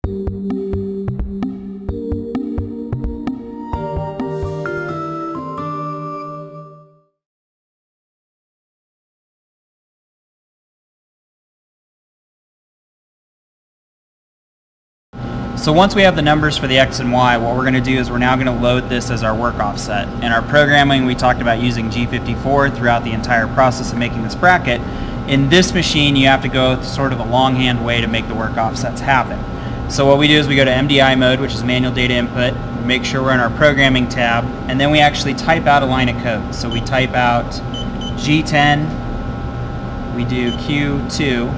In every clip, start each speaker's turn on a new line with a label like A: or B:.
A: So once we have the numbers for the X and Y, what we're going to do is we're now going to load this as our work offset. In our programming, we talked about using G54 throughout the entire process of making this bracket. In this machine, you have to go sort of a longhand way to make the work offsets happen. So what we do is we go to MDI mode, which is manual data input, make sure we're in our programming tab, and then we actually type out a line of code. So we type out G10, we do Q2,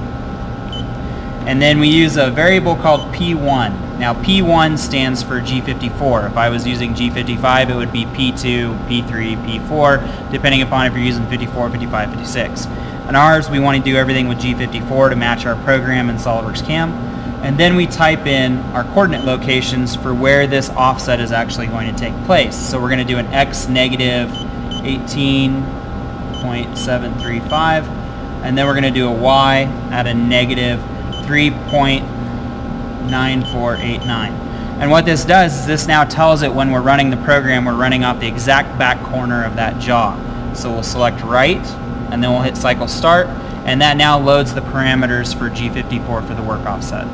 A: and then we use a variable called P1. Now P1 stands for G54. If I was using G55, it would be P2, P3, P4, depending upon if you're using 54, 55, 56. In ours, we want to do everything with G54 to match our program in SOLIDWORKS CAM. And then we type in our coordinate locations for where this offset is actually going to take place. So we're going to do an X negative 18.735, and then we're going to do a Y at a negative 3.9489. And what this does is this now tells it when we're running the program, we're running off the exact back corner of that jaw. So we'll select right, and then we'll hit cycle start, and that now loads the parameters for G54 for the work offset.